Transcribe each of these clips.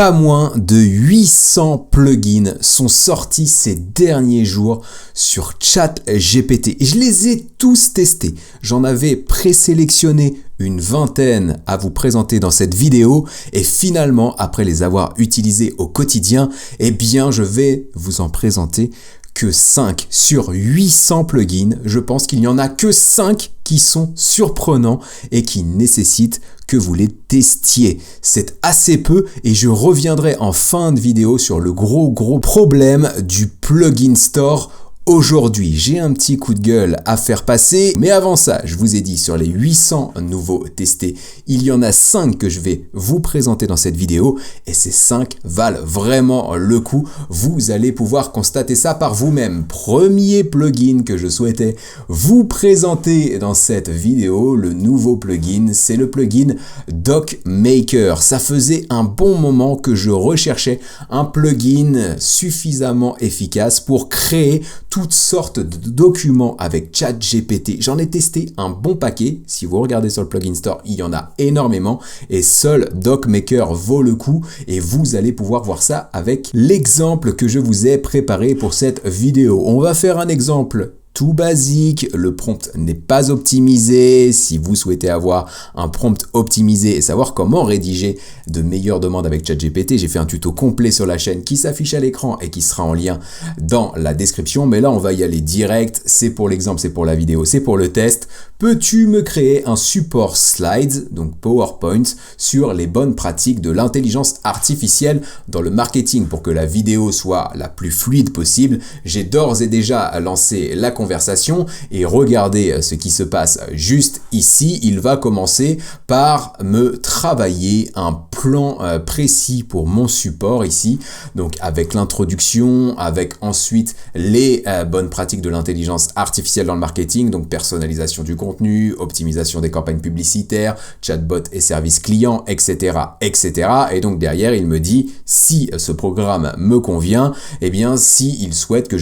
Pas moins de 800 plugins sont sortis ces derniers jours sur ChatGPT. Et je les ai tous testés. J'en avais présélectionné une vingtaine à vous présenter dans cette vidéo. Et finalement, après les avoir utilisés au quotidien, eh bien, je vais vous en présenter que 5 sur 800 plugins. Je pense qu'il n'y en a que 5 qui sont surprenants et qui nécessitent que vous les testiez. C'est assez peu et je reviendrai en fin de vidéo sur le gros problème du plugin store. Aujourd'hui, j'ai un petit coup de gueule à faire passer, mais avant ça, je vous ai dit sur les 800 nouveaux testés, il y en a 5 que je vais vous présenter dans cette vidéo et ces 5 valent vraiment le coup. Vous allez pouvoir constater ça par vous-même. Premier plugin que je souhaitais vous présenter dans cette vidéo, le nouveau plugin, c'est le plugin DocMaker. Ça faisait un bon moment que je recherchais un plugin suffisamment efficace pour créer toutes sortes de documents avec ChatGPT. J'en ai testé un bon paquet. Si vous regardez sur le Plugin Store, il y en a énormément et seul DocMaker vaut le coup et vous allez pouvoir voir ça avec l'exemple que je vous ai préparé pour cette vidéo. On va faire un exemple tout basique, le prompt n'est pas optimisé. Si vous souhaitez avoir un prompt optimisé et savoir comment rédiger de meilleures demandes avec ChatGPT, j'ai fait un tuto complet sur la chaîne qui s'affiche à l'écran et qui sera en lien dans la description. Mais là, on va y aller direct. C'est pour l'exemple, c'est pour la vidéo, c'est pour le test. Peux-tu me créer un support slides, donc PowerPoint, sur les bonnes pratiques de l'intelligence artificielle dans le marketing pour que la vidéo soit la plus fluide possible? J'ai d'ores et déjà lancé la conversation et regardez ce qui se passe juste ici. Il va commencer par me travailler un plan précis pour mon support ici, donc avec l'introduction, avec ensuite les bonnes pratiques de l'intelligence artificielle dans le marketing, donc personnalisation du contenu, optimisation des campagnes publicitaires, chatbot et services clients, etc., etc. Et donc derrière, il me dit si ce programme me convient, et bien s'il souhaite que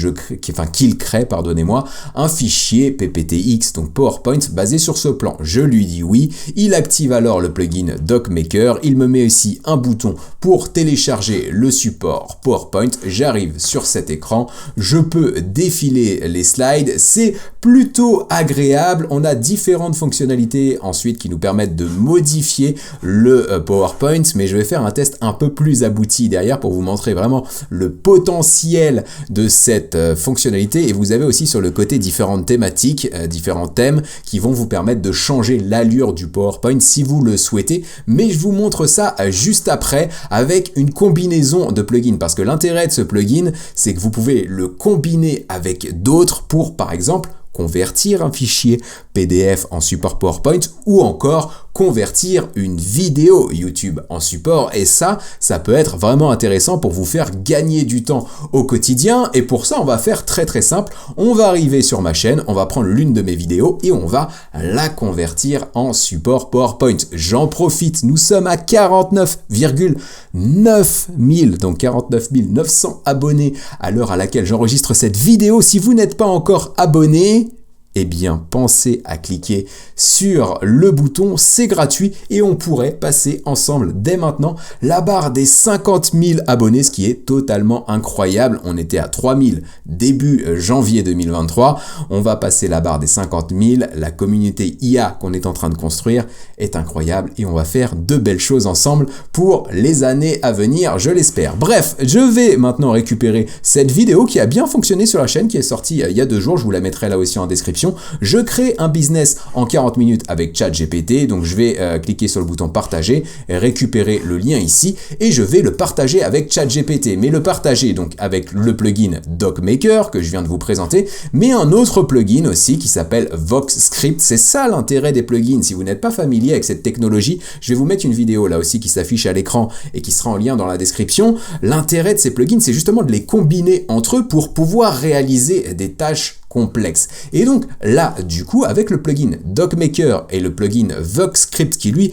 qu'il crée, pardonnez-moi, un fichier PPTX, donc PowerPoint, basé sur ce plan. Je lui dis oui, il active alors le plugin DocMaker, il me met aussi un bouton pour télécharger le support PowerPoint, j'arrive sur cet écran, je peux défiler les slides, c'est plutôt agréable, on a différentes fonctionnalités ensuite qui nous permettent de modifier le PowerPoint, mais je vais faire un test un peu plus abouti derrière pour vous montrer vraiment le potentiel de cette fonctionnalité. Et vous avez aussi sur le côté différentes thématiques, différents thèmes qui vont vous permettre de changer l'allure du PowerPoint si vous le souhaitez, mais je vous montre ça juste après avec une combinaison de plugins, parce que l'intérêt de ce plugin, c'est que vous pouvez le combiner avec d'autres pour, par exemple, convertir un fichier PDF en support PowerPoint ou encore convertir une vidéo YouTube en support. Et ça peut être vraiment intéressant pour vous faire gagner du temps au quotidien. Et pour ça, on va faire très simple. On va arriver sur ma chaîne, on va prendre l'une de mes vidéos et on va la convertir en support PowerPoint. J'en profite, nous sommes à 49,9 000, donc 49 900 abonnés à l'heure à laquelle j'enregistre cette vidéo. Si vous n'êtes pas encore abonné, eh bien, pensez à cliquer sur le bouton, c'est gratuit et on pourrait passer ensemble dès maintenant la barre des 50 000 abonnés, ce qui est totalement incroyable. On était à 3 000 début janvier 2023. On va passer la barre des 50 000. La communauté IA qu'on est en train de construire est incroyable et on va faire de belles choses ensemble pour les années à venir, je l'espère. Bref, je vais maintenant récupérer cette vidéo qui a bien fonctionné sur la chaîne, qui est sortie il y a 2 jours. Je vous la mettrai là aussi en description. Je crée un business en 40 minutes avec ChatGPT, donc je vais cliquer sur le bouton partager, récupérer le lien ici et je vais le partager avec ChatGPT, mais le partager donc avec le plugin DocMaker que je viens de vous présenter, mais un autre plugin aussi qui s'appelle VoxScript. C'est ça l'intérêt des plugins. Si vous n'êtes pas familier avec cette technologie, je vais vous mettre une vidéo là aussi qui s'affiche à l'écran et qui sera en lien dans la description. L'intérêt de ces plugins, c'est justement de les combiner entre eux pour pouvoir réaliser des tâches complexe. Et donc là, du coup, avec le plugin DocMaker et le plugin VoxScript qui lui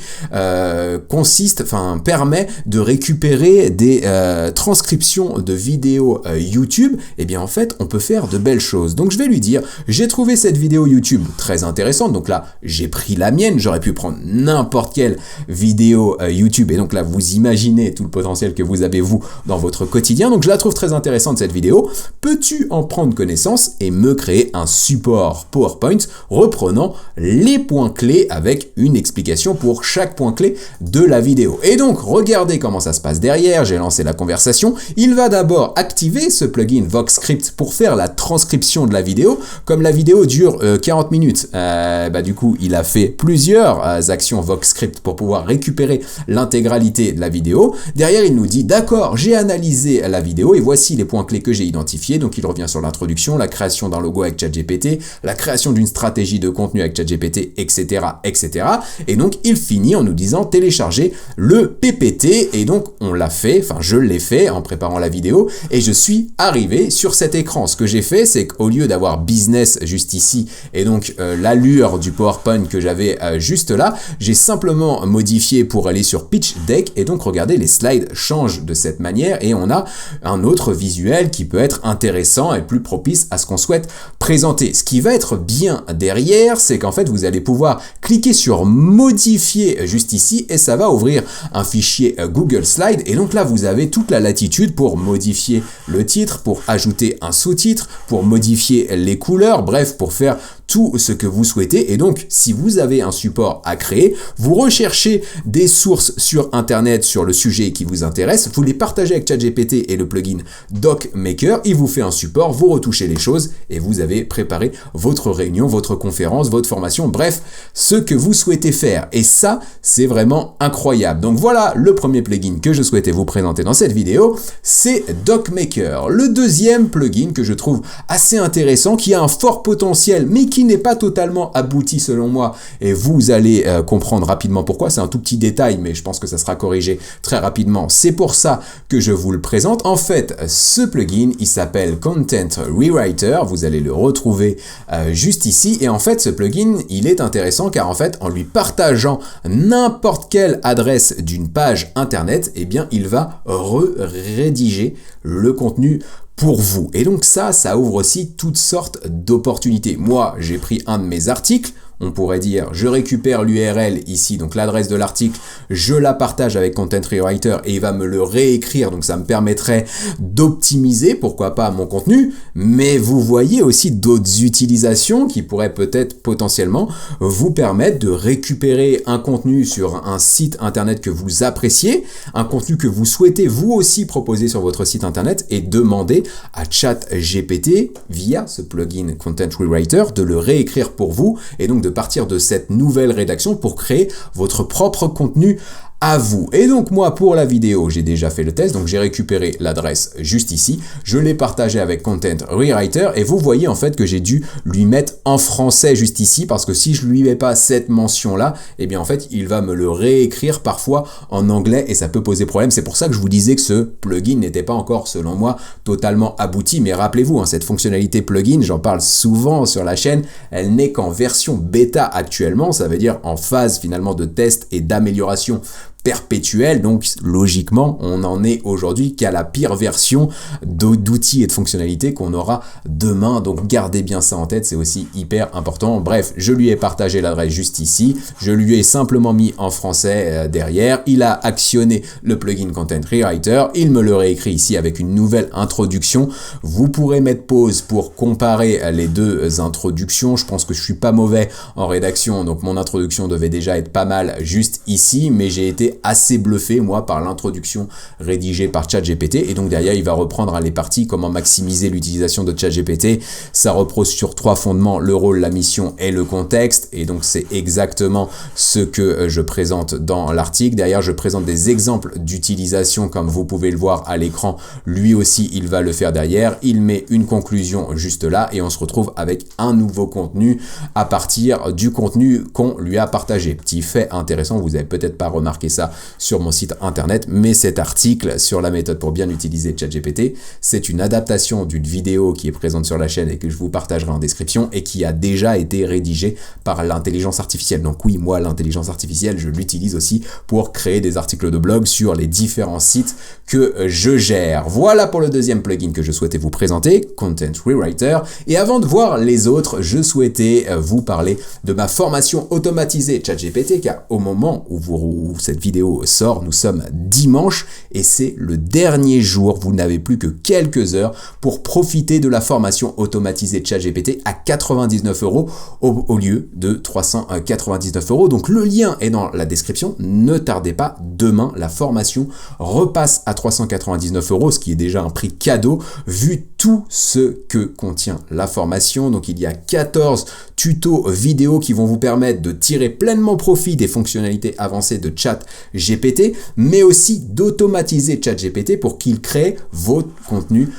permet de récupérer des transcriptions de vidéos YouTube, et bien en fait, on peut faire de belles choses. Donc je vais lui dire, j'ai trouvé cette vidéo YouTube très intéressante, donc là, j'ai pris la mienne, j'aurais pu prendre n'importe quelle vidéo YouTube, et donc là, vous imaginez tout le potentiel que vous avez, vous, dans votre quotidien. Donc je la trouve très intéressante, cette vidéo. Peux-tu en prendre connaissance et me créer un support PowerPoint reprenant les points clés avec une explication pour chaque point clé de la vidéo. Et donc, regardez comment ça se passe derrière. J'ai lancé la conversation. Il va d'abord activer ce plugin VoxScript pour faire la transcription de la vidéo. Comme la vidéo dure 40 minutes, du coup, il a fait plusieurs actions VoxScript pour pouvoir récupérer l'intégralité de la vidéo. Derrière, il nous dit, d'accord, j'ai analysé la vidéo et voici les points clés que j'ai identifiés. Donc, il revient sur l'introduction, la création d'un logo avec ChatGPT, la création d'une stratégie de contenu avec ChatGPT, etc., etc. Et donc, il finit en nous disant télécharger le PPT. Et donc, on l'a fait, enfin, je l'ai fait en préparant la vidéo et je suis arrivé sur cet écran. Ce que j'ai fait, c'est qu'au lieu d'avoir business juste ici et donc l'allure du PowerPoint que j'avais juste là, j'ai simplement modifié pour aller sur Pitch Deck et donc regardez, les slides changent de cette manière et on a un autre visuel qui peut être intéressant et plus propice à ce qu'on souhaite présenter. Ce qui va être bien derrière, c'est qu'en fait, vous allez pouvoir cliquer sur modifier juste ici et ça va ouvrir un fichier Google Slide et donc là, vous avez toute la latitude pour modifier le titre, pour ajouter un sous-titre, pour modifier les couleurs, bref, pour faire tout ce que vous souhaitez. Et donc, si vous avez un support à créer, vous recherchez des sources sur Internet sur le sujet qui vous intéresse, vous les partagez avec ChatGPT et le plugin DocMaker, il vous fait un support, vous retouchez les choses et vous avez préparé votre réunion, votre conférence, votre formation, bref, ce que vous souhaitez faire. Et ça, c'est vraiment incroyable. Donc voilà le premier plugin que je souhaitais vous présenter dans cette vidéo, c'est DocMaker. Le deuxième plugin que je trouve assez intéressant, qui a un fort potentiel, mais qui n'est pas totalement abouti selon moi, et vous allez comprendre rapidement pourquoi. C'est un tout petit détail, mais je pense que ça sera corrigé très rapidement. C'est pour ça que je vous le présente. En fait, ce plugin, il s'appelle Content Rewriter. Vous allez le retrouver juste ici. Et en fait, ce plugin, il est intéressant car en fait, en lui partageant n'importe quelle adresse d'une page internet, eh bien, il va rédiger le contenu pour vous. Et donc ça ouvre aussi toutes sortes d'opportunités. Moi, j'ai pris un de mes articles, on pourrait dire, je récupère l'URL ici, donc l'adresse de l'article, je la partage avec Content Rewriter et il va me le réécrire, donc ça me permettrait d'optimiser, pourquoi pas, mon contenu, mais vous voyez aussi d'autres utilisations qui pourraient peut-être potentiellement vous permettre de récupérer un contenu sur un site internet que vous appréciez, un contenu que vous souhaitez vous aussi proposer sur votre site internet et demander à ChatGPT via ce plugin Content Rewriter de le réécrire pour vous et donc de partir de cette nouvelle rédaction pour créer votre propre contenu à vous. Et donc moi, pour la vidéo, j'ai déjà fait le test, donc j'ai récupéré l'adresse juste ici, je l'ai partagé avec Content Rewriter et vous voyez en fait que j'ai dû lui mettre en français juste ici parce que si je lui mets pas cette mention là, eh bien en fait il va me le réécrire parfois en anglais et ça peut poser problème. C'est pour ça que je vous disais que ce plugin n'était pas encore selon moi totalement abouti, mais rappelez-vous, cette fonctionnalité plugin, j'en parle souvent sur la chaîne, elle n'est qu'en version bêta actuellement, ça veut dire en phase finalement de test et d'amélioration perpétuelle, donc logiquement on en est aujourd'hui qu'à la pire version d'outils et de fonctionnalités qu'on aura demain, donc gardez bien ça en tête, c'est aussi hyper important. Bref, je lui ai partagé l'adresse juste ici, je lui ai simplement mis en français derrière, il a actionné le plugin Content Rewriter, il me le réécrit ici avec une nouvelle introduction. Vous pourrez mettre pause pour comparer les deux introductions, je pense que je suis pas mauvais en rédaction, donc mon introduction devait déjà être pas mal juste ici, mais j'ai été assez bluffé moi par l'introduction rédigée par ChatGPT et donc derrière il va reprendre les parties comment maximiser l'utilisation de ChatGPT. Ça repose sur 3 fondements: le rôle, la mission et le contexte, et donc c'est exactement ce que je présente dans l'article. Derrière je présente des exemples d'utilisation comme vous pouvez le voir à l'écran, lui aussi il va le faire derrière, il met une conclusion juste là et on se retrouve avec un nouveau contenu à partir du contenu qu'on lui a partagé. Petit fait intéressant, vous avez peut-être pas remarqué ça ça sur mon site internet, mais cet article sur la méthode pour bien utiliser ChatGPT, c'est une adaptation d'une vidéo qui est présente sur la chaîne et que je vous partagerai en description et qui a déjà été rédigée par l'intelligence artificielle. Donc oui, moi, l'intelligence artificielle, je l'utilise aussi pour créer des articles de blog sur les différents sites que je gère. Voilà pour le deuxième plugin que je souhaitais vous présenter, Content Rewriter. Et avant de voir les autres, je souhaitais vous parler de ma formation automatisée ChatGPT, car au moment où cette vidéo sort, nous sommes dimanche et c'est le dernier jour. Vous n'avez plus que quelques heures pour profiter de la formation automatisée ChatGPT à 99 € au lieu de 399 €. Donc le lien est dans la description. Ne tardez pas, demain la formation repasse à 399 €, ce qui est déjà un prix cadeau vu tout ce que contient la formation. Donc il y a 14 tutos vidéo qui vont vous permettre de tirer pleinement profit des fonctionnalités avancées de ChatGPT, mais aussi d'automatiser ChatGPT pour qu'il crée votre contenu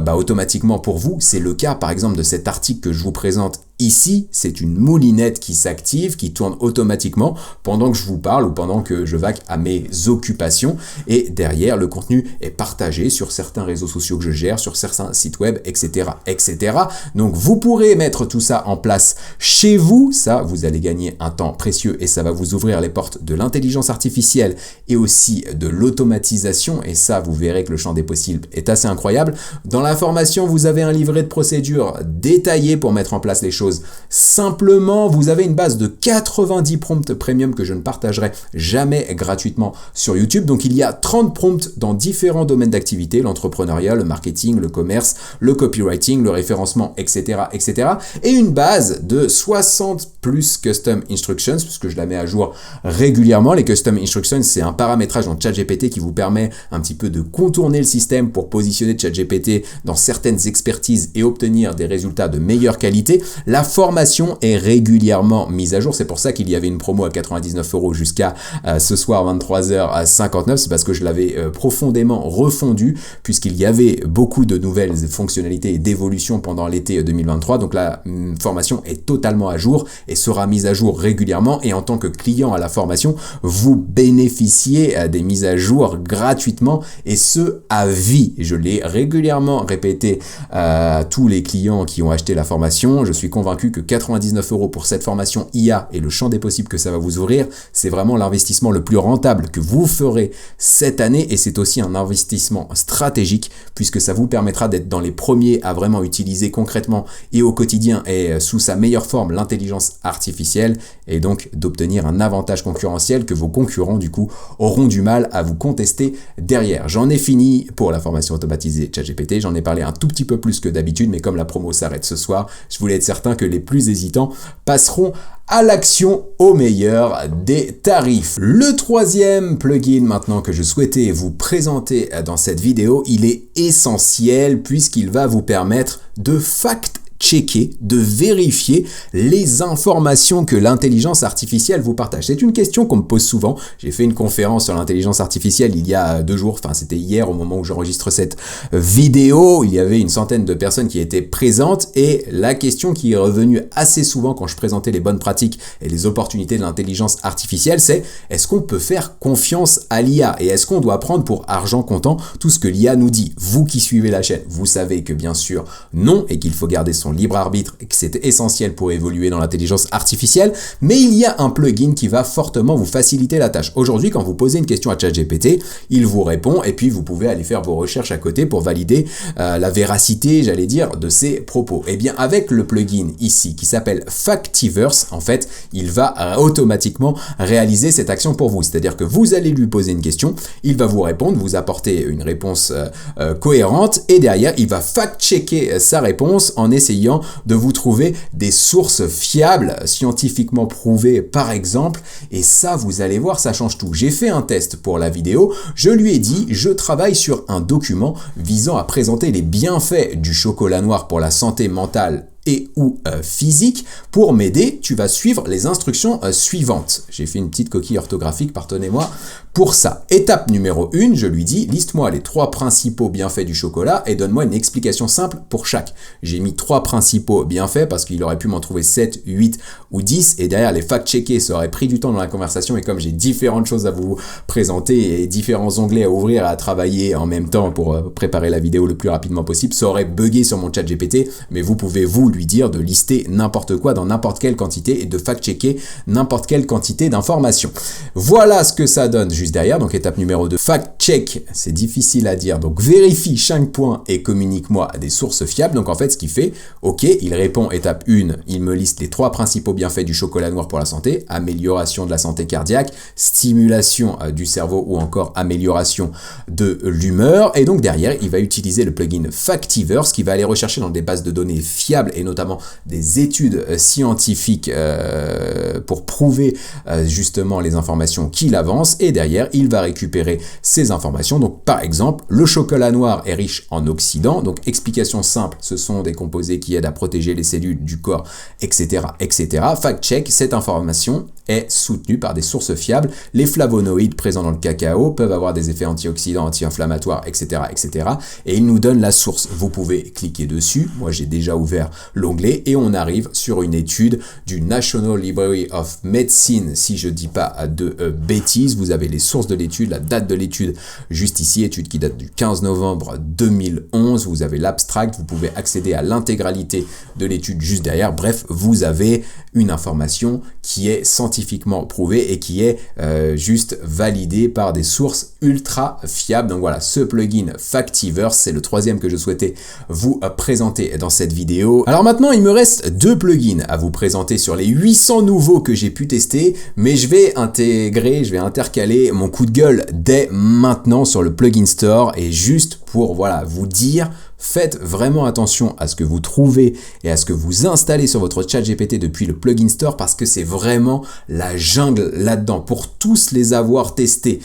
automatiquement pour vous. C'est le cas par exemple de cet article que je vous présente ici. C'est une moulinette qui s'active, qui tourne automatiquement pendant que je vous parle ou pendant que je vaque à mes occupations. Et derrière, le contenu est partagé sur certains réseaux sociaux que je gère, sur certains sites web, etc., etc. Donc vous pourrez mettre tout ça en place chez vous. Ça, vous allez gagner un temps précieux et ça va vous ouvrir les portes de l'intelligence artificielle et aussi de l'automatisation. Et ça, vous verrez que le champ des possibles est assez incroyable. Dans la formation, vous avez un livret de procédures détaillé pour mettre en place les choses simplement. Vous avez une base de 90 prompts premium que je ne partagerai jamais gratuitement sur YouTube. Donc il y a 30 prompts dans différents domaines d'activité, l'entrepreneuriat, le marketing, le commerce, le copywriting, le référencement, etc., etc. Et une base de 60 plus custom instructions, puisque je la mets à jour régulièrement. Les custom instructions, c'est un paramétrage dans ChatGPT qui vous permet un petit peu de contourner le système pour positionner ChatGPT dans certaines expertises et obtenir des résultats de meilleure qualité. La formation est régulièrement mise à jour. C'est pour ça qu'il y avait une promo à 99 € jusqu'à ce soir 23h59. C'est parce que je l'avais profondément refondu puisqu'il y avait beaucoup de nouvelles fonctionnalités et d'évolutions pendant l'été 2023. Donc la formation est totalement à jour et sera mise à jour régulièrement. Et en tant que client à la formation, vous bénéficiez des mises à jour gratuitement et ce à vie. Je l'ai régulièrement répété à tous les clients qui ont acheté la formation. Je suis convaincu que 99 € pour cette formation IA et le champ des possibles que ça va vous ouvrir, c'est vraiment l'investissement le plus rentable que vous ferez cette année et c'est aussi un investissement stratégique puisque ça vous permettra d'être dans les premiers à vraiment utiliser concrètement et au quotidien et sous sa meilleure forme l'intelligence artificielle et donc d'obtenir un avantage concurrentiel que vos concurrents du coup auront du mal à vous contester derrière. J'en ai fini pour la formation automatisée ChatGPT, j'en ai parlé un tout petit peu plus que d'habitude mais comme la promo s'arrête ce soir, je voulais être certain que les plus hésitants passeront à l'action au meilleur des tarifs. Le troisième plugin maintenant que je souhaitais vous présenter dans cette vidéo, il est essentiel puisqu'il va vous permettre de checker, de vérifier les informations que l'intelligence artificielle vous partage. C'est une question qu'on me pose souvent. J'ai fait une conférence sur l'intelligence artificielle il y a 2 jours, enfin c'était hier au moment où j'enregistre cette vidéo. Il y avait une centaine de personnes qui étaient présentes et la question qui est revenue assez souvent quand je présentais les bonnes pratiques et les opportunités de l'intelligence artificielle, c'est est-ce qu'on peut faire confiance à l'IA et est-ce qu'on doit prendre pour argent comptant tout ce que l'IA nous dit? Vous qui suivez la chaîne, vous savez que bien sûr non et qu'il faut garder son libre arbitre et que c'est essentiel pour évoluer dans l'intelligence artificielle, mais il y a un plugin qui va fortement vous faciliter la tâche. Aujourd'hui, quand vous posez une question à ChatGPT, il vous répond et puis vous pouvez aller faire vos recherches à côté pour valider la véracité, j'allais dire, de ses propos. Et bien avec le plugin ici qui s'appelle Factiverse, en fait, il va automatiquement réaliser cette action pour vous. C'est-à-dire que vous allez lui poser une question, il va vous répondre, vous apporter une réponse cohérente et derrière, il va fact-checker sa réponse en essayant de vous trouver des sources fiables, scientifiquement prouvées par exemple, et ça vous allez voir, ça change tout. J'ai fait un test pour la vidéo, je lui ai dit, je travaille sur un document visant à présenter les bienfaits du chocolat noir pour la santé mentale et ou physique. Pour m'aider, tu vas suivre les instructions suivantes. J'ai fait une petite coquille orthographique, pardonnez-moi pour ça. Étape numéro 1, je lui dis, liste-moi les 3 principaux bienfaits du chocolat et donne-moi une explication simple pour chaque. J'ai mis 3 principaux bienfaits parce qu'il aurait pu m'en trouver 7, 8 ou 10 et derrière les fact-checker, ça aurait pris du temps dans la conversation et comme j'ai différentes choses à vous présenter et différents onglets à ouvrir et à travailler en même temps pour préparer la vidéo le plus rapidement possible, ça aurait bugué sur mon chat GPT, mais vous pouvez vous lui dire de lister n'importe quoi dans n'importe quelle quantité et de fact-checker n'importe quelle quantité d'informations. Voilà ce que ça donne juste derrière. Donc étape numéro 2, fact-check, c'est difficile à dire, donc vérifie chaque point et communique-moi des sources fiables. Donc en fait ce qu'il fait, ok, il répond étape 1, il me liste les 3 principaux bienfaits du chocolat noir pour la santé, amélioration de la santé cardiaque, stimulation du cerveau ou encore amélioration de l'humeur. Et donc derrière, il va utiliser le plugin Factiverse qui va aller rechercher dans des bases de données fiables et notamment des études scientifiques pour prouver justement les informations qu'il avance. Et derrière, il va récupérer ces informations. Donc par exemple, le chocolat noir est riche en oxydants. Donc explication simple, ce sont des composés qui aident à protéger les cellules du corps, etc. etc. Fact-check, cette information est soutenue par des sources fiables. Les flavonoïdes présents dans le cacao peuvent avoir des effets antioxydants, anti-inflammatoires, etc., etc. Et il nous donne la source. Vous pouvez cliquer dessus. Moi, j'ai déjà ouvert l'onglet et on arrive sur une étude du National Library of Medicine. Si je dis pas de bêtises, vous avez les sources de l'étude, la date de l'étude juste ici, étude qui date du 15 novembre 2011. Vous avez l'abstract, vous pouvez accéder à l'intégralité de l'étude juste derrière. Bref, vous avez une information qui est scientifiquement prouvée et qui est juste validée par des sources ultra fiables. Donc voilà, ce plugin Factiverse, c'est le 3e que je souhaitais vous présenter dans cette vidéo. Alors maintenant, il me reste 2 plugins à vous présenter sur les 800 nouveaux que j'ai pu tester, mais je vais intercaler mon coup de gueule dès maintenant sur le plugin store et juste pour voilà vous dire, faites vraiment attention à ce que vous trouvez et à ce que vous installez sur votre chat GPT depuis le plugin store parce que c'est vraiment la jungle là-dedans pour tous les avoir testés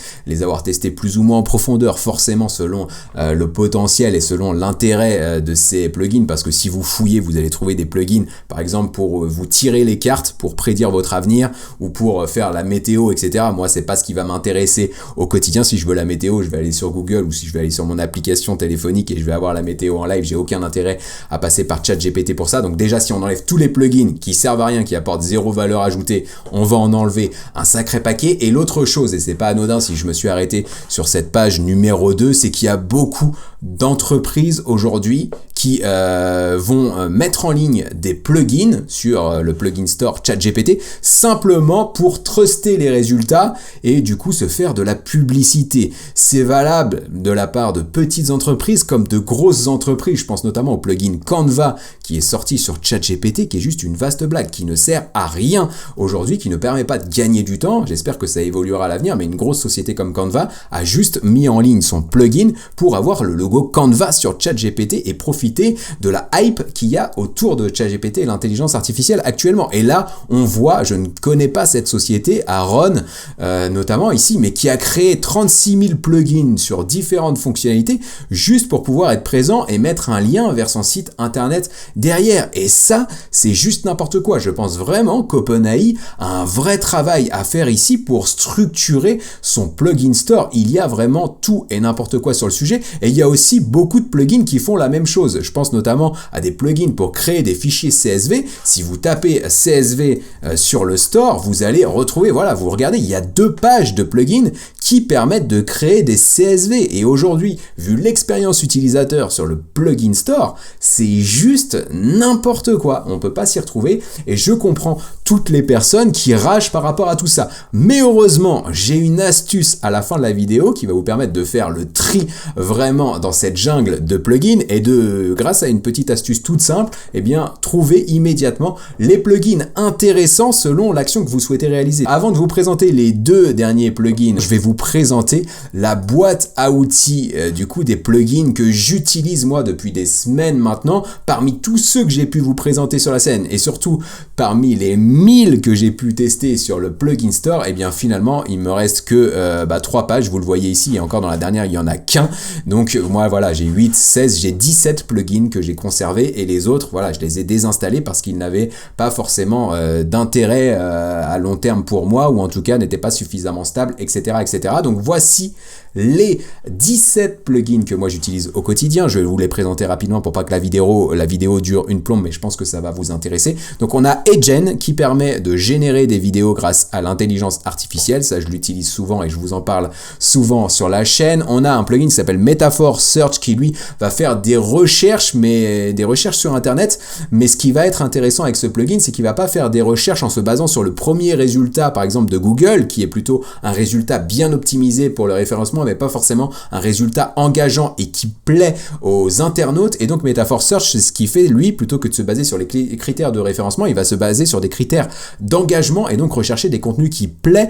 plus ou moins en profondeur forcément selon le potentiel et selon l'intérêt de ces plugins parce que si vous fouillez vous allez trouver des plugins par exemple pour vous tirer les cartes pour prédire votre avenir ou pour faire la météo etc. Moi c'est pas ce qui va m'intéresser au quotidien. Si je veux la météo je vais aller sur Google ou si je vais aller sur mon application téléphonique et je vais avoir la météo en live, j'ai aucun intérêt à passer par ChatGPT pour ça. Donc déjà, si on enlève tous les plugins qui servent à rien, qui apportent 0 valeur ajoutée, on va en enlever un sacré paquet. Et l'autre chose, et c'est pas anodin si je me suis arrêté sur cette page numéro 2, c'est qu'il y a beaucoup d'entreprises aujourd'hui qui vont mettre en ligne des plugins sur le plugin store ChatGPT simplement pour truster les résultats et du coup se faire de la publicité. C'est valable de la part de petites entreprises comme de grosses entreprises. Je pense notamment au plugin Canva qui est sorti sur ChatGPT qui est juste une vaste blague qui ne sert à rien aujourd'hui, qui ne permet pas de gagner du temps. J'espère que ça évoluera à l'avenir, mais une grosse société comme Canva a juste mis en ligne son plugin pour avoir le logo Canva sur ChatGPT et profiter de la hype qu'il y a autour de ChatGPT et l'intelligence artificielle actuellement. Et là, on voit, je ne connais pas cette société, Aaron notamment ici, mais qui a créé 36 000 plugins sur différentes fonctionnalités juste pour pouvoir être présent et mettre un lien vers son site internet derrière. Et ça, c'est juste n'importe quoi. Je pense vraiment qu'OpenAI a un vrai travail à faire ici pour structurer son plugin store. Il y a vraiment tout et n'importe quoi sur le sujet et il y a aussi beaucoup de plugins qui font la même chose. Je pense notamment à des plugins pour créer des fichiers CSV. Si vous tapez CSV sur le store, vous allez retrouver, voilà, vous regardez, il y a 2 pages de plugins qui permettent de créer des CSV. Et aujourd'hui, vu l'expérience utilisateur sur le plugin store, c'est juste n'importe quoi. On peut pas s'y retrouver et je comprends toutes les personnes qui ragent par rapport à tout ça. Mais heureusement, j'ai une astuce à la fin de la vidéo qui va vous permettre de faire le tri vraiment dans cette jungle de plugins et de, grâce à une petite astuce toute simple, eh bien, trouver immédiatement les plugins intéressants selon l'action que vous souhaitez réaliser. Avant de vous présenter les 2 derniers plugins, je vais vous présenter la boîte à outils du coup des plugins que j'utilise moi depuis des semaines maintenant, parmi tous ceux que j'ai pu vous présenter sur la scène et surtout parmi les 1000 que j'ai pu tester sur le plugin store, et bien finalement il me reste que 3 pages, vous le voyez ici, et encore dans la dernière il y en a qu'un. Donc moi voilà, j'ai 8, 16, j'ai 17 plugins que j'ai conservés, et les autres voilà, je les ai désinstallés parce qu'ils n'avaient pas forcément d'intérêt à long terme pour moi, ou en tout cas n'étaient pas suffisamment stables, etc., etc. Donc voici les 17 plugins que moi j'utilise au quotidien. Je vais vous les présenter rapidement pour pas que la vidéo dure une plombe, mais je pense que ça va vous intéresser. Donc on a Agen qui permet de générer des vidéos grâce à l'intelligence artificielle. Ça je l'utilise souvent et je vous en parle souvent sur la chaîne. On a un plugin qui s'appelle Metaphor Search qui lui va faire des recherches, mais des recherches sur internet. Mais ce qui va être intéressant avec ce plugin, c'est qu'il va pas faire des recherches en se basant sur le premier résultat, par exemple de Google, qui est plutôt un résultat bien optimisé pour le référencement, mais pas forcément un résultat engageant et qui plaît aux internautes. Et donc Metaphor Search, c'est ce qu'il fait lui, plutôt que de se baser sur les critères de référencement, il va se baser sur des critères d'engagement et donc rechercher des contenus qui plaisent,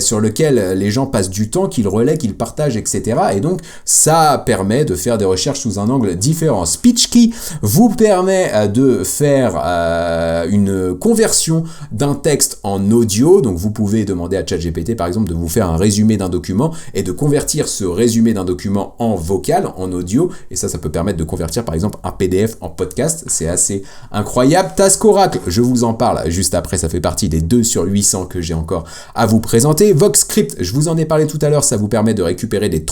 sur lesquels les gens passent du temps, qu'ils relaient, qu'ils partagent, etc. Et donc ça permet de faire des recherches sous un angle différent. SpeechKey vous permet de faire une conversion d'un texte en audio. Donc vous pouvez demander à ChatGPT par exemple de vous faire un résumé d'un document et de convertir ce résumé d'un document en vocal, en audio, et ça peut permettre de convertir par exemple un PDF en podcast. C'est assez incroyable. Task Oracle, je vous en parle juste après, ça fait partie des 2 sur 800 que j'ai encore à vous présenter. VoxScript, je vous en ai parlé tout à l'heure, ça vous permet de récupérer des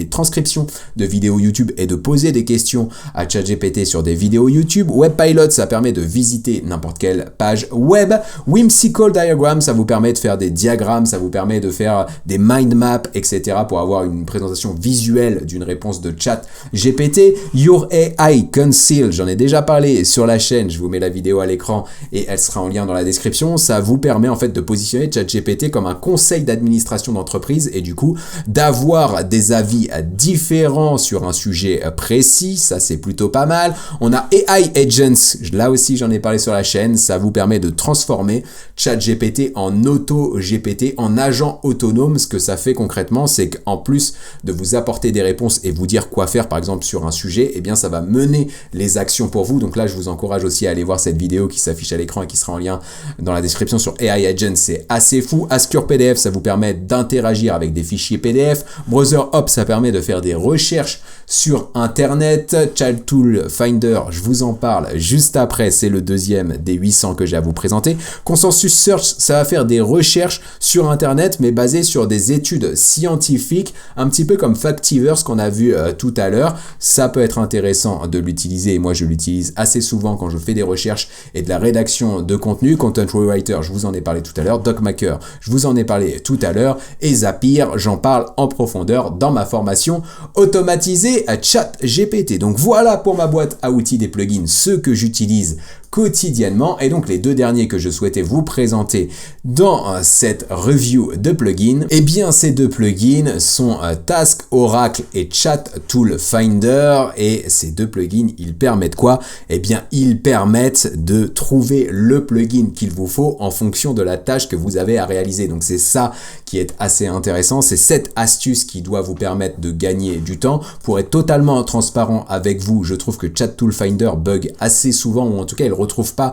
transcriptions de vidéos YouTube et de poser des questions à ChatGPT sur des vidéos YouTube. WebPilot, ça permet de visiter n'importe quelle page web. Whimsical Diagram, ça vous permet de faire des diagrammes, ça vous permet de faire des mind maps, etc. pour avoir une présentation visuelle d'une réponse de ChatGPT. Your AI Council, j'en ai déjà parlé sur la chaîne, je vous mets la vidéo à l'écran et elle sera en lien dans la description. Ça vous permet en fait de positionner ChatGPT comme un conseil d'administration d'entreprise et du coup d'avoir des avis différents sur un sujet précis. Ça c'est plutôt pas mal. On a AI Agents, là aussi j'en ai parlé sur la chaîne, ça vous permet de transformer ChatGPT en auto-GPT, en agent autonome. Ce que ça fait concrètement, c'est qu'en plus de vous apporter des réponses et vous dire quoi faire par exemple sur un sujet, eh bien ça va mener les actions pour vous. Donc là je vous encourage aussi à aller voir cette vidéo qui s'affiche à l'écran et qui sera en lien dans la description sur AI Agent, c'est assez fou. Ask PDF, ça vous permet d'interagir avec des fichiers PDF. Browser Hop, ça permet de faire des recherches sur internet. Child Tool Finder, je vous en parle juste après, c'est le deuxième des 800 que j'ai à vous présenter. Consensus Search, ça va faire des recherches sur internet mais basées sur des études scientifiques, un petit peu comme Factiverse qu'on a vu tout à l'heure. Ça peut être intéressant de l'utiliser et moi je l'utilise assez souvent quand je fais des recherches et de la rédaction de contenu. Content Rewriter, je vous en ai parlé tout à l'heure. DocMaker, je vous en ai parlé tout à l'heure. Et Zapier, j'en parle en profondeur dans ma formation automatisée à ChatGPT. Donc voilà pour ma boîte à outils des plugins, ceux que j'utilise quotidiennement. Et donc les deux derniers que je souhaitais vous présenter dans cette review de plugins, eh bien ces deux plugins sont Task Oracle et Chat Tool Finder. Et ces deux plugins, ils permettent quoi? Eh bien ils permettent de trouver le plugin qu'il vous faut en fonction de la tâche que vous avez à réaliser. Donc c'est ça qui est assez intéressant, c'est cette astuce qui doit vous permettre de gagner du temps. Pour être totalement transparent avec vous, je trouve que Chat Tool Finder bug assez souvent, ou en tout cas il retrouve pas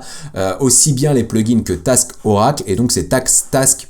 aussi bien les plugins que Task Oracle, et donc c'est Task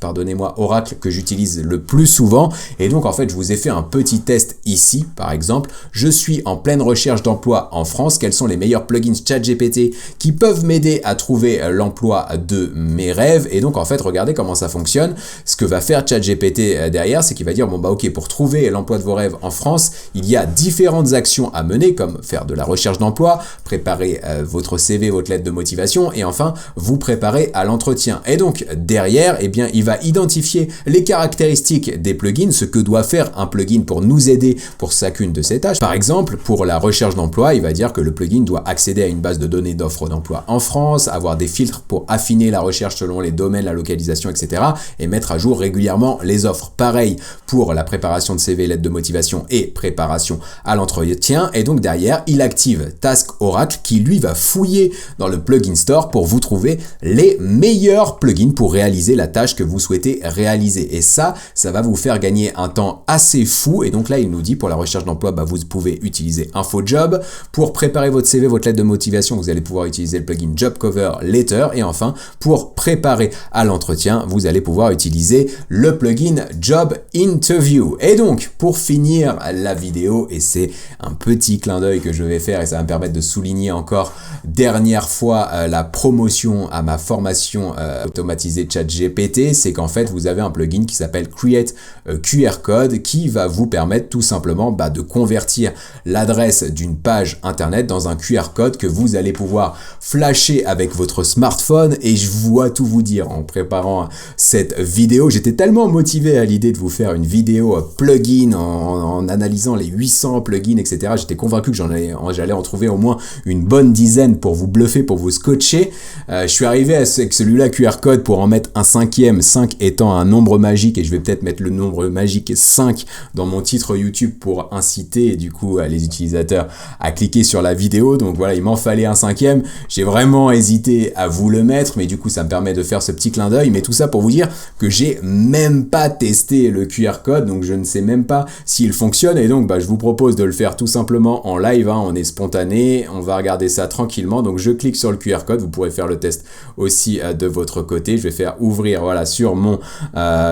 Oracle que j'utilise le plus souvent. Et donc en fait je vous ai fait un petit test ici. Par exemple, je suis en pleine recherche d'emploi en France, quels sont les meilleurs plugins ChatGPT qui peuvent m'aider à trouver l'emploi de mes rêves? Et donc en fait regardez comment ça fonctionne. Ce que va faire ChatGPT derrière, c'est qu'il va dire bon bah ok, pour trouver l'emploi de vos rêves en France, il y a différentes actions à mener, comme faire de la recherche d'emploi, préparer votre CV, votre lettre de motivation, et enfin vous préparer à l'entretien. Et donc derrière, eh bien il va identifier les caractéristiques des plugins, ce que doit faire un plugin pour nous aider pour chacune de ces tâches. Par exemple, pour la recherche d'emploi, il va dire que le plugin doit accéder à une base de données d'offres d'emploi en France, avoir des filtres pour affiner la recherche selon les domaines, la localisation, etc. et mettre à jour régulièrement les offres. Pareil pour la préparation de CV, lettre de motivation et préparation à l'entretien. Et donc derrière, il active Task Oracle qui lui va fouiller dans le le plugin store pour vous trouver les meilleurs plugins pour réaliser la tâche que vous souhaitez réaliser. Et ça va vous faire gagner un temps assez fou. Et donc là, il nous dit pour la recherche d'emploi, vous pouvez utiliser InfoJob. Pour préparer votre CV, votre lettre de motivation, vous allez pouvoir utiliser le plugin Job Cover Letter. Et enfin, pour préparer à l'entretien, vous allez pouvoir utiliser le plugin Job Interview. Et donc, pour finir la vidéo, et c'est un petit clin d'œil que je vais faire et ça va me permettre de souligner encore dernière fois la promotion à ma formation automatisée ChatGPT, c'est qu'en fait vous avez un plugin qui s'appelle Create QR Code qui va vous permettre tout simplement de convertir l'adresse d'une page internet dans un QR code que vous allez pouvoir flasher avec votre smartphone. Et je vois tout vous dire en préparant cette vidéo, j'étais tellement motivé à l'idée de vous faire une vidéo plugin en analysant les 800 plugins, etc. J'étais convaincu que j'allais en trouver au moins une bonne dizaine pour vous bluffer, pour vous scotcher. Je suis arrivé avec celui-là QR code pour en mettre un cinquième, 5 étant un nombre magique, et je vais peut-être mettre le nombre magique 5 dans mon titre YouTube pour inciter du coup les utilisateurs à cliquer sur la vidéo. Donc voilà, il m'en fallait un cinquième. J'ai vraiment hésité à vous le mettre, mais du coup ça me permet de faire ce petit clin d'œil. Mais tout ça pour vous dire que j'ai même pas testé le QR code, donc je ne sais même pas s'il fonctionne. Et donc je vous propose de le faire tout simplement en live, on est spontané, on va regarder ça tranquillement. Donc je clique sur le QR code, vous pourrez faire le test aussi de votre côté. Je vais faire ouvrir sur mon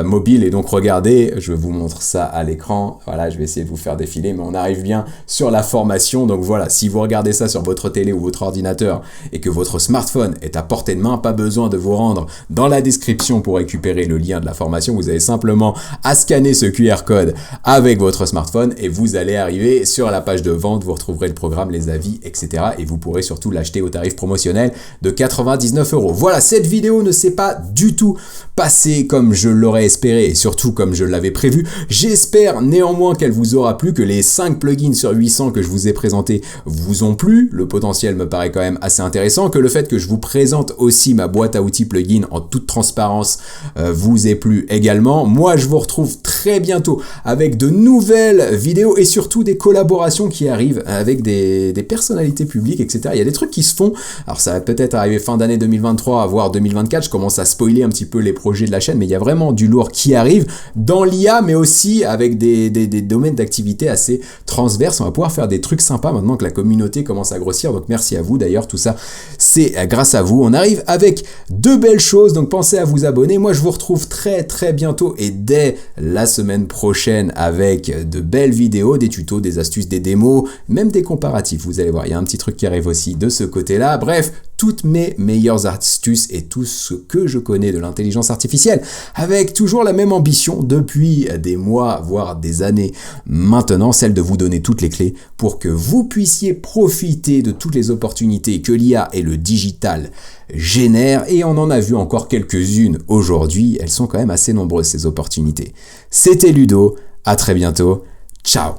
mobile, et donc regardez, je vous montre ça à l'écran. Voilà, je vais essayer de vous faire défiler, mais on arrive bien sur la formation. Donc voilà, si vous regardez ça sur votre télé ou votre ordinateur et que votre smartphone est à portée de main, pas besoin de vous rendre dans la description pour récupérer le lien de la formation. Vous avez simplement à scanner ce QR code avec votre smartphone et vous allez arriver sur la page de vente. Vous retrouverez le programme, les avis, etc. Et vous pourrez surtout l'acheter au tarif promotionnel de 99 €. Voilà, cette vidéo ne s'est pas du tout passée comme je l'aurais espéré et surtout comme je l'avais prévu. J'espère néanmoins qu'elle vous aura plu, que les 5 plugins sur 800 que je vous ai présentés vous ont plu. Le potentiel me paraît quand même assez intéressant, que le fait que je vous présente aussi ma boîte à outils plugin en toute transparence vous ait plu également. Moi, je vous retrouve très bientôt avec de nouvelles vidéos et surtout des collaborations qui arrivent avec des personnalités publiques, etc. Il y a des trucs qui se font. Alors ça va peut-être arriver fin d'année 2023, voire 2024. Je commence à spoiler un petit peu les projets de la chaîne, mais il y a vraiment du lourd qui arrive dans l'IA, mais aussi avec des domaines d'activité assez transverses. On va pouvoir faire des trucs sympas maintenant que la communauté commence à grossir. Donc merci à vous d'ailleurs, tout ça c'est grâce à vous. On arrive avec de belles choses, donc pensez à vous abonner. Moi je vous retrouve très très bientôt et dès la semaine prochaine avec de belles vidéos, des tutos, des astuces, des démos, même des comparatifs. Vous allez voir, il y a un petit truc qui arrive aussi de ce côté-là. Bref, toutes mes meilleures astuces et tout ce que je connais de l'intelligence artificielle, avec toujours la même ambition depuis des mois, voire des années maintenant, celle de vous donner toutes les clés pour que vous puissiez profiter de toutes les opportunités que l'IA et le digital génèrent. Et on en a vu encore quelques-unes aujourd'hui, elles sont quand même assez nombreuses ces opportunités. C'était Ludo, à très bientôt, ciao.